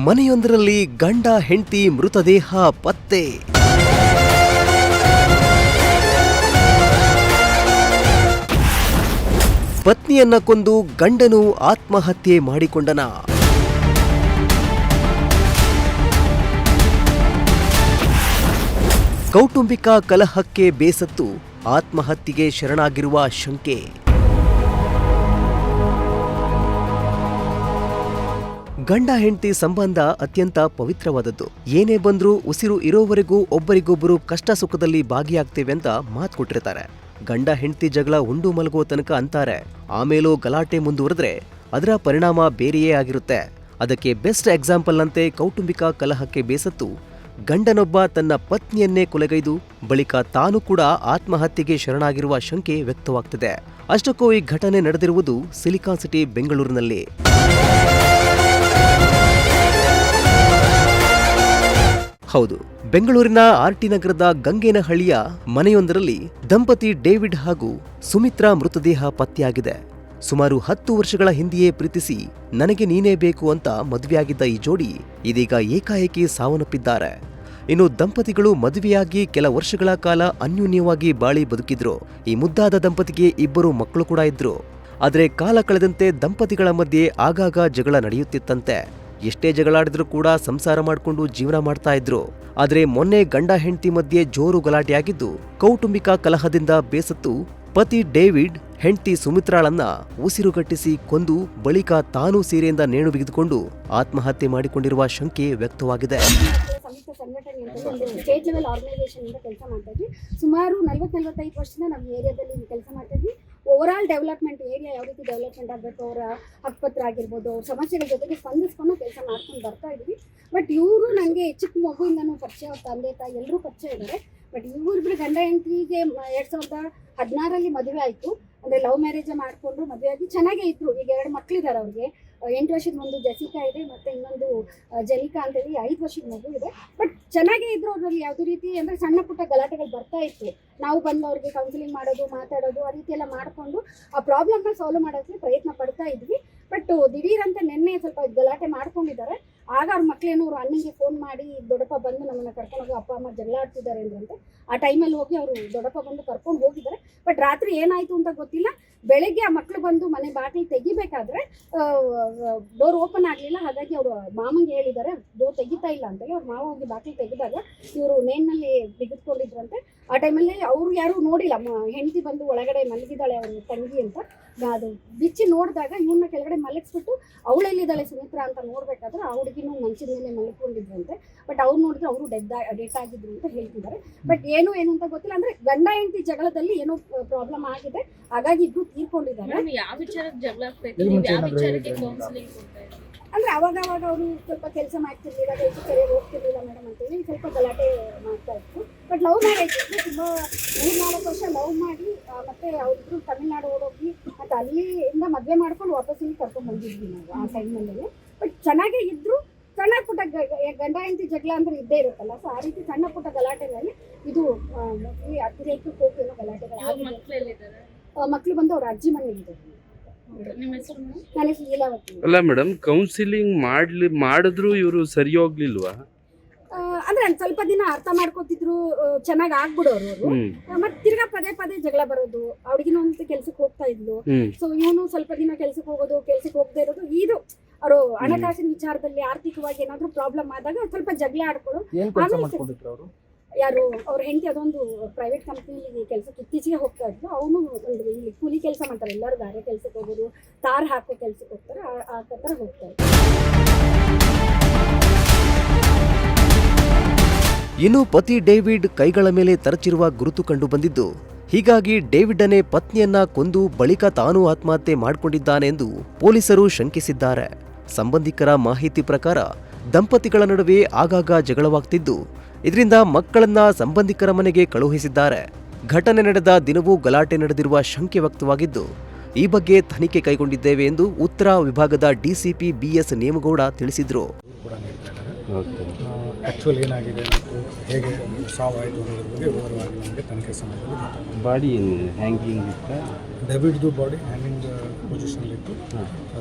ಮನೆಯೊಂದರಲ್ಲಿ ಗಂಡ ಹೆಂಡತಿ ಮೃತದೇಹ ಪತ್ತೆ. ಪತ್ನಿಯನ್ನ ಕೊಂದು ಗಂಡನು ಆತ್ಮಹತ್ಯೆ ಮಾಡಿಕೊಂಡನ. ಕೌಟುಂಬಿಕ ಕಲಹಕ್ಕೆ ಬೇಸತ್ತು ಆತ್ಮಹತ್ಯೆಗೆ ಶರಣಾಗಿರುವ ಶಂಕೆ. ಗಂಡ ಹೆಂಡತಿ ಸಂಬಂಧ ಅತ್ಯಂತ ಪವಿತ್ರವಾದದ್ದು. ಏನೇ ಬಂದ್ರೂ ಉಸಿರು ಇರೋವರೆಗೂ ಒಬ್ಬರಿಗೊಬ್ಬರು ಕಷ್ಟ ಸುಖದಲ್ಲಿ ಭಾಗಿಯಾಗ್ತೇವೆ ಅಂತ ಮಾತು ಕೊಟ್ಟಿರ್ತಾರೆ. ಗಂಡ ಹೆಂಡತಿ ಜಗಳ ಉಂಡು ಮಲಗೋ ತನಕ ಅಂತಾರೆ. ಆಮೇಲೂ ಗಲಾಟೆ ಮುಂದುವರೆದ್ರೆ ಅದರ ಪರಿಣಾಮ ಬೇರೆಯೇ ಆಗಿರುತ್ತೆ. ಅದಕ್ಕೆ ಬೆಸ್ಟ್ ಎಕ್ಸಾಂಪಲ್ ನಂತೆ ಕೌಟುಂಬಿಕ ಕಲಹಕ್ಕೆ ಬೇಸತ್ತು ಗಂಡನೊಬ್ಬ ತನ್ನ ಪತ್ನಿಯನ್ನೇ ಕೊಲೆಗೈದು ಬಳಿಕ ತಾನು ಕೂಡ ಆತ್ಮಹತ್ಯೆಗೆ ಶರಣಾಗಿರುವ ಶಂಕೆ ವ್ಯಕ್ತವಾಗ್ತಿದೆ. ಅಷ್ಟಕ್ಕೂ ಈ ಘಟನೆ ನಡೆದಿರುವುದು ಸಿಲಿಕಾನ್ ಸಿಟಿ ಬೆಂಗಳೂರಿನಲ್ಲಿ. ಹೌದು, ಬೆಂಗಳೂರಿನ ಆರ್ಟಿ ನಗರದ ಗಂಗೇನಹಳ್ಳಿಯ ಮನೆಯೊಂದರಲ್ಲಿ ದಂಪತಿ ಡೇವಿಡ್ ಹಾಗೂ ಸುಮಿತ್ರಾ ಮೃತದೇಹ ಪತ್ತೆಯಾಗಿದೆ. ಸುಮಾರು 10 ವರ್ಷಗಳ ಹಿಂದೆಯೇ ಪ್ರೀತಿಸಿ ನನಗೆ ನೀನೇ ಬೇಕು ಅಂತ ಮದುವೆಯಾಗಿದ್ದ ಈ ಜೋಡಿ ಇದೀಗ ಏಕಾಏಕಿ ಸಾವನ್ನಪ್ಪಿದ್ದಾರೆ. ಇನ್ನು ದಂಪತಿಗಳು ಮದುವೆಯಾಗಿ ಕೆಲ ವರ್ಷಗಳ ಕಾಲ ಅನ್ಯೋನ್ಯವಾಗಿ ಬಾಳಿ ಬದುಕಿದ್ರು. ಈ ಮುದ್ದಾದ ದಂಪತಿಗೆ 2 ಮಕ್ಕಳು ಕೂಡ ಇದ್ರು. ಆದರೆ ಕಾಲ ಕಳೆದಂತೆ ದಂಪತಿಗಳ ಮಧ್ಯೆ ಆಗಾಗ ಜಗಳ ನಡೆಯುತ್ತಿತ್ತಂತೆ. ಎಷ್ಟೇ ಜಗಳಾಡಿದ್ರೂ ಕೂಡ ಸಂಸಾರ ಮಾಡಿಕೊಂಡು ಜೀವನ ಮಾಡ್ತಾ ಇದ್ರು. ಆದ್ರೆ ಮೊನ್ನೆ ಗಂಡ ಹೆಂಡತಿ ಮಧ್ಯೆ ಜೋರು ಗಲಾಟೆಯಾಗಿದ್ದು ಕೌಟುಂಬಿಕ ಕಲಹದಿಂದ ಬೇಸತ್ತು ಪತಿ ಡೇವಿಡ್ ಹೆಂಡತಿ ಸುಮಿತ್ರಾಳನ್ನ ಉಸಿರುಗಟ್ಟಿಸಿ ಕೊಂದು ಬಳಿಕ ತಾನೂ ಸೀರೆಯಿಂದ ನೇಣು ಬಿಗಿದುಕೊಂಡು ಆತ್ಮಹತ್ಯೆ ಮಾಡಿಕೊಂಡಿರುವ ಶಂಕೆ ವ್ಯಕ್ತವಾಗಿದೆ. ಸ್ಟೇಟ್ ಲೆವೆಲ್ ಆರ್ಗನೈಸೇಷನ್ ಇಂದ ಕೆಲಸ ಮಾಡ್ತಾ ಇದ್ವಿ. ಸುಮಾರು 40-45 ವರ್ಷದಿಂದ ನಾವು ಏರಿಯಾದಲ್ಲಿ ಕೆಲಸ ಮಾಡ್ತಾ ಇದ್ವಿ. ಓವರ್ ಆಲ್ ಡೆವಲಪ್ಮೆಂಟ್, ಏರಿಯಾ ಯಾವ ರೀತಿ ಡೆವಲಪ್ಮೆಂಟ್ ಆಗಬೇಕು, ಅವರ ಹಕ್ಕುಪತ್ರ ಆಗಿರ್ಬೋದು, ಅವ್ರ ಸಮಸ್ಯೆಗಳ ಜೊತೆಗೆ ಸ್ಪಂದಿಸ್ಕೊಂಡು ಕೆಲಸ ಮಾಡ್ಕೊಂಡು ಬರ್ತಾ ಇದ್ವಿ. ಬಟ್ ಇವರು ನನಗೆ ಚಿಕ್ಕ ಮಗುವಿಂದನೂ ಪರಿಚಯ, ತಂದೆ ತಾಯಿ ಎಲ್ಲರೂ ಪರಿಚಯ ಇದ್ದಾರೆ. ಬಟ್ ಇವ್ರಿಬ್ರು ಗಂಡ ಹೆಂಡತಿಗೆ 2016ರಲ್ಲಿ ಮದುವೆ ಆಯಿತು. ಅಂದರೆ ಲವ್ ಮ್ಯಾರೇಜ್ ಮಾಡಿಕೊಂಡು ಮದುವೆ ಆಗಿ ಚೆನ್ನಾಗೇ ಇದ್ರು. ಈಗ 2 ಮಕ್ಕಳಿದ್ದಾರೆ ಅವ್ರಿಗೆ. 8 ವರ್ಷದ ಒಂದು ಜೆಸಿಕಾ ಇದೆ, ಮತ್ತು ಇನ್ನೊಂದು ಜಲಿಕಾ ಅಂತೇಳಿ 5 ವರ್ಷದ ಮಗು ಇದೆ. ಬಟ್ ಚೆನ್ನಾಗೇ ಇದ್ರು. ಅವರಲ್ಲಿ ಯಾವುದೇ ರೀತಿ ಅಂದರೆ ಸಣ್ಣ ಪುಟ್ಟ ಗಲಾಟೆಗಳು ಬರ್ತಾ ಇತ್ತು. ನಾವು ಬಂದು ಅವ್ರಿಗೆ ಕೌನ್ಸಿಲಿಂಗ್ ಮಾಡೋದು, ಮಾತಾಡೋದು, ಆ ರೀತಿ ಎಲ್ಲ ಮಾಡಿಕೊಂಡು ಆ ಪ್ರಾಬ್ಲಮ್ನ ಸಾಲ್ವ್ ಮಾಡೋಕ್ಕೆ ಪ್ರಯತ್ನ ಪಡ್ತಾ ಇದ್ವಿ. ಬಟ್ ದಿಢೀರಂತೆ ನಿನ್ನೆ ಸ್ವಲ್ಪ ಗಲಾಟೆ ಮಾಡ್ಕೊಂಡಿದ್ದಾರೆ. ಆಗ ಅವ್ರ ಮಕ್ಕಳೇನೋ ಅವ್ರು ಅಣ್ಣನಿಗೆ ಫೋನ್ ಮಾಡಿ ದೊಡ್ಡಪ್ಪ ಬಂದು ನಮ್ಮನ್ನು ಕರ್ಕೊಂಡೋಗಿ ಅಪ್ಪ ಅಮ್ಮ ಜಗಳ ಆಡ್ತಿದ್ದಾರೆ ಅಂದ್ರಂತೆ. ಆ ಟೈಮಲ್ಲಿ ಹೋಗಿ ಅವರು ದೊಡ್ಡಪ್ಪ ಬಂದು ಕರ್ಕೊಂಡು ಹೋಗಿದ್ದಾರೆ. ಬಟ್ ರಾತ್ರಿ ಏನಾಯಿತು ಅಂತ ಗೊತ್ತಿಲ್ಲ. ಬೆಳಗ್ಗೆ ಆ ಮಕ್ಕಳು ಬಂದು ಮನೆ ಬಾಗಿಲು ತೆಗಿಬೇಕಾದ್ರೆ ಡೋರ್ ಓಪನ್ ಆಗಲಿಲ್ಲ. ಹಾಗಾಗಿ ಅವರು ಮಾಮಂಗೆ ಹೇಳಿದ್ದಾರೆ ಡೋರ್ ತೆಗಿತಾ ಇಲ್ಲ ಅಂತೇಳಿ. ಅವ್ರು ಮಾವ ಹೋಗಿ ಬಾಗಿಲು ತೆಗೆದಾಗ ಇವರು ನೇಣಿನಲ್ಲಿ ಬಿಗಿದ್ಕೊಂಡಿದ್ರಂತೆ. ಆ ಟೈಮಲ್ಲಿ ಅವರು ಯಾರೂ ನೋಡಿಲ್ಲ. ಹೆಂಡತಿ ಬಂದು ಒಳಗಡೆ ಮಲಗಿದ್ದಾಳೆ ಅವ್ರ ತಂಗಿ ಅಂತ. ಅದು ಬಿಚ್ಚಿ ನೋಡಿದಾಗ ಇವನ್ನ ಕೆಳಗಡೆ ಮಲಗಿಸ್ಬಿಟ್ಟು ಅವಳೆಲ್ಲಿದ್ದಾಳೆ ಸುಮಿತ್ರಾ ಅಂತ ನೋಡ್ಬೇಕಾದ್ರೆ ಆ ಹುಡುಗಿನೂ ಮಂಚದ ಮೇಲೆ ಮಲ್ಕೊಂಡಿದ್ರಂತೆ. ಬಟ್ ಅವ್ರು ನೋಡಿದ್ರೆ ಅವರು ಡೆತ್ ಆಗಿದ್ರು ಅಂತ ಹೇಳ್ತಿದ್ದಾರೆ. ಬಟ್ ಏನು ಅಂತ ಗೊತ್ತಿಲ್ಲ. ಅಂದ್ರೆ ಗಂಡ ಹೆಂಡತಿ ಜಗಳದಲ್ಲಿ ಏನೋ ಪ್ರಾಬ್ಲಮ್ ಆಗಿದೆ, ಹಾಗಾಗಿ ಇಬ್ರು ತೀರ್ಕೊಂಡಿದ್ದಾರೆ. ಅಂದ್ರೆ ಅವಾಗ ಅವರು ಸ್ವಲ್ಪ ಕೆಲಸ ಮಾಡ್ತಿರ್ಲಿಲ್ಲ, ಸರಿಯಾಗಿ ಹೋಗ್ತಿರ್ಲಿಲ್ಲ ಮೇಡಮ್ ಅಂತೇಳಿ ಸ್ವಲ್ಪ ಗಲಾಟೆ ಮಾಡ್ತಾ ಇತ್ತು. ಬಟ್ ಲವ್ ಮ್ಯಾರೇಜ್ ಇದ್ರೆ ತುಂಬ 3-4 ವರ್ಷ ಲವ್ ಮಾಡಿ ಮತ್ತೆ ಅವ್ರಿಬ್ರು ತಮಿಳ್ನಾಡು ಓಡೋಗಿ ಮತ್ತೆ ಅಲ್ಲಿಂದ ಮದುವೆ ಮಾಡ್ಕೊಂಡು ವಾಪಸ್ ಇಲ್ಲಿ ಕರ್ಕೊಂಡು ಬಂದಿದ್ವಿ ನಾವು ಆ ಟೈಮಲ್ಲಿ. ಬಟ್ ಚೆನ್ನಾಗೇ ಇದ್ರು. ಸಣ್ಣ ಪುಟ್ಟ ಗಂಡ ಹೆಂಡತಿ ಜಗಳ ಅಂದ್ರೆ ಇದ್ದೇ ಇರುತ್ತಲ್ಲ. ಸೊ ಆ ರೀತಿ ಸಣ್ಣ ಪುಟ್ಟ ಗಲಾಟೆಗಳಲ್ಲಿ ಇದು ಅತಿರೇಕ ಕೋಪೇನೋ ಗಲಾಟೆಗಳು. ಮಕ್ಕಳು ಬಂದು ಅವ್ರ ಅಜ್ಜಿ ಮನೆಯಲ್ಲಿದ್ದಾರೆ. ನನ್ನ ಹೆಸರು ಲೀಲಾವತಿ. ಅಲ್ಲ ಮೇಡಮ್, ಕೌನ್ಸಿಲಿಂಗ್ ಮಾಡಿದ್ರು ಇವರು ಸರಿ ಹೋಗ್ಲಿಲ್ವಾ? ಅಂದ್ರೆ ಸ್ವಲ್ಪ ದಿನ ಅರ್ಥ ಮಾಡ್ಕೋತಿದ್ರು, ಚೆನ್ನಾಗಿ ಆಗ್ಬಿಡೋರು ಅವರು. ಮತ್ತೆ ತಿರ್ಗಾ ಪದೇ ಜಗಳ ಬರೋದು. ಅವ್ರಿಗಿನ ಒಂದು ಕೆಲ್ಸಕ್ಕೆ ಹೋಗ್ತಾ ಇದ್ಲು. ಸೊ ಇವನು ಸ್ವಲ್ಪ ದಿನ ಕೆಲ್ಸಕ್ಕೆ ಹೋಗೋದು, ಕೆಲ್ಸಕ್ಕೆ ಹೋಗದೆ ಇರೋದು. ಇದು ಅವರು ಹಣಕಾಸಿನ ವಿಚಾರದಲ್ಲಿ ಆರ್ಥಿಕವಾಗಿ ಏನಾದ್ರು ಪ್ರಾಬ್ಲಮ್ ಆದಾಗ ಸ್ವಲ್ಪ ಜಗಳ ಆಡ್ಕೊಳ್ಳೋದು. ಯಾರು ಅವ್ರ ಹೆಂಡತಿ ಅದೊಂದು ಪ್ರೈವೇಟ್ ಕಂಪ್ನಿಲಿ ಕೆಲಸಕ್ಕೆ ಇತ್ತೀಚೆಗೆ ಹೋಗ್ತಾ ಇದ್ರು. ಅವನು ಒಂದು ಇಲ್ಲಿ ಕೂಲಿ ಕೆಲಸ ಮಾಡ್ತಾರೆ. ಎಲ್ಲರೂ ಗಾರೆ ಕೆಲ್ಸಕ್ಕೆ ಹೋಗೋರು, ತಾರ್ ಹಾಕೋ ಕೆಲ್ಸಕ್ಕೆ ಹೋಗ್ತಾರೆ. ಆ ಥರ ಹೋಗ್ತಾ ಇದ್ರು. ಇನ್ನು ಪತಿ ಡೇವಿಡ್ ಕೈಗಳ ಮೇಲೆ ತರಚಿರುವ ಗುರುತು ಕಂಡು ಬಂದಿದ್ದು, ಹೀಗಾಗಿ ಡೇವಿಡ್ನೇ ಪತ್ನಿಯನ್ನ ಕೊಂದು ಬಳಿಕ ತಾನೂ ಆತ್ಮಹತ್ಯೆ ಮಾಡಿಕೊಂಡಿದ್ದಾನೆ ಎಂದು ಪೊಲೀಸರು ಶಂಕಿಸಿದ್ದಾರೆ. ಸಂಬಂಧಿಕರ ಮಾಹಿತಿ ಪ್ರಕಾರ ದಂಪತಿಗಳ ನಡುವೆ ಆಗಾಗ ಜಗಳವಾಗ್ತಿದ್ದು, ಇದರಿಂದ ಮಕ್ಕಳನ್ನ ಸಂಬಂಧಿಕರ ಮನೆಗೆ ಕಳುಹಿಸಿದ್ದಾರೆ. ಘಟನೆ ನಡೆದ ದಿನವೂ ಗಲಾಟೆ ನಡೆದಿರುವ ಶಂಕೆ ವ್ಯಕ್ತವಾಗಿದ್ದು, ಈ ಬಗ್ಗೆ ತನಿಖೆ ಕೈಗೊಂಡಿದ್ದೇವೆ ಎಂದು ಉತ್ತರ ವಿಭಾಗದ ಡಿಸಿಪಿ BS ನೇಮಗೌಡ ತಿಳಿಸಿದರು. ಆ್ಯಕ್ಚುಲಿ ಏನಾಗಿದೆ ಮತ್ತು ಹೇಗೆ ಸಾವಾಯಿತು ಅನ್ನೋದ್ರ ಬಗ್ಗೆ ವಿವರವಾಗಿ ನಮಗೆ ತನಿಖೆ ಸಮಯದಲ್ಲಿ ಬಾಡಿ ಹ್ಯಾಂಗಿಂಗ್ ಇತ್ತ. ಡೇವಿಡ್ದು ಬಾಡಿ ಹ್ಯಾಂಗಿಂಗ್ ಪೊಸಿಷನ್ಲಿತ್ತು.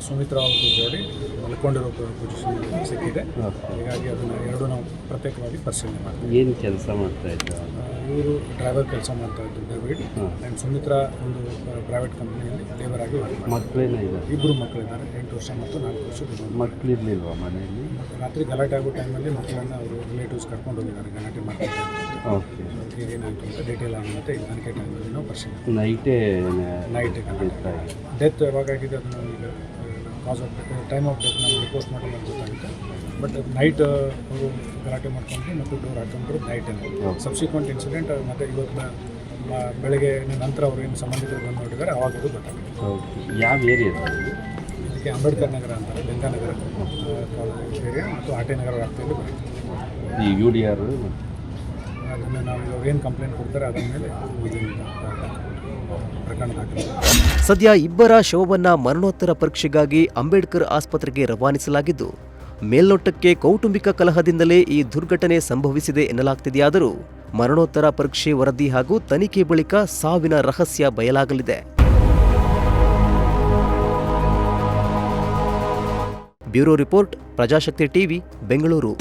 ಸುಮಿತ್ರಾ ಅವ್ರದ್ದು ಬಾಡಿ ಮಲ್ಕೊಂಡಿರೋ ಪೊಸಿಷನ್ ಸಿಕ್ಕಿದೆ. ಹೀಗಾಗಿ ಅದನ್ನು ಎರಡು ನಾವು ಪ್ರತ್ಯೇಕವಾಗಿ ಪರಿಶೀಲನೆ ಮಾಡ್ತೀವಿ. ಏನು ಕೆಲಸ ಮಾಡ್ತಾ ಇದ್ದ? ಇವರು ಡ್ರೈವರ್ ಕೆಲಸ ಮಾಡ್ತಾ ಇದ್ರು ಡೇವಿಡ್. ಆ್ಯಂಡ್ ಸುಮಿತ್ರಾ ಒಂದು ಪ್ರೈವೇಟ್ ಕಂಪ್ನಿಯಲ್ಲಿ ಲೇಬರ್ ಆಗಿ ವರ್ಕ್ ಮಾಡ್ತಾರೆ. ಮಕ್ಕಳೇನ ಇದೆ? ಇಬ್ಬರು ಮಕ್ಕಳಿದ್ದಾರೆ, 8 ವರ್ಷ ಮತ್ತು 4 ವರ್ಷದ ಮಕ್ಕಳಿರ್ಲಿಲ್ವಾ ಮನೆಯಲ್ಲಿ? ರಾತ್ರಿ ಗಲಾಟೆ ಆಗೋ ಟೈಮಲ್ಲಿ ಮಕ್ಕಳನ್ನು ಅವರು ರಿಲೇಟಿವ್ಸ್ ಕರ್ಕೊಂಡು ಹೋಗಿದ್ದಾರೆ ಗಲಾಟೆ ಮಾಡ್ತಾರೆ. ಓಕೆ. ಏನಾಯಿತು ಅಂತ ಡೀಟೇಲ್ ಆಗುತ್ತೆ ತನಿಖೆ ಟೈಮಲ್ಲಿ ನಾವು ಪರಿಶೀಲನೆ. ನೈಟೇ ಡೆತ್ ಯಾವಾಗಾಗಿದೆ ಅದನ್ನು ಈಗ ಕಾಸ್ ಆಫ್ ಟೈಮ್ ಆಫ್ ಡೆತ್ ನಮಗೆ ಪೋಸ್ಟ್ ಮಾರ್ಟಮ್ ಅಂತ ಗೊತ್ತಾಗುತ್ತೆ. ಬಟ್ ನೈಟ್ ಅವರು ಗಲಾಟೆ ಮಾಡ್ಕೊಂಡ್ರು ಮತ್ತು ಡೋರ್ ಹಾಕೊಂಡ್ರು ನೈಟಲ್ಲಿ. ಸಬ್ಸಿಕ್ವೆಂಟ್ ಇನ್ಸಿಡೆಂಟ್ ಮತ್ತು ಇವತ್ತು ಬೆಳಗ್ಗೆ ನಂತರ ಅವರು ಏನು ಸಂಬಂಧಿಕರು ಬಂದು ನೋಡಿದ್ದಾರೆ ಅವಾಗ ಇದು ಗೊತ್ತಾಗುತ್ತೆ. ಯಾವ ಏರಿಯಾ? ಇದಕ್ಕೆ ಅಂಬೇಡ್ಕರ್ ನಗರ ಅಂತಾರೆ, ಗಂಗಾನಗರ ಏರಿಯಾ ಮತ್ತು ಆಟೆ ನಗರ ವ್ಯಾಪ್ತಿಯಲ್ಲಿ ಬರುತ್ತೆ. ಈ UDR ಅದನ್ನು ನಾವು ಇವಾಗ ಏನು ಕಂಪ್ಲೇಂಟ್ ಕೊಡ್ತಾರೆ ಅದರ ಮೇಲೆ ಪ್ರಕರಣ ದಾಖಲೆ. ಸದ್ಯ ಇಬ್ಬರ ಶವವನ್ನ ಮರಣೋತ್ತರ ಪರೀಕ್ಷೆಗಾಗಿ ಅಂಬೇಡ್ಕರ್ ಆಸ್ಪತ್ರೆಗೆ ರವಾನಿಸಲಾಗಿದ್ದು, ಮೇಲ್ನೋಟಕ್ಕೆ ಕೌಟುಂಬಿಕ ಕಲಹದಿಂದಲೇ ಈ ದುರ್ಘಟನೆ ಸಂಭವಿಸಿದೆ ಎನ್ನಲಾಗ್ತಿದೆಯಾದರೂ ಮರಣೋತ್ತರ ಪರೀಕ್ಷೆ ವರದಿ ಹಾಗೂ ತನಿಖೆ ಬಳಿಕ ಸಾವಿನ ರಹಸ್ಯ ಬಯಲಾಗಲಿದೆ. Bureau report, Prajashakti TV, Bengaluru.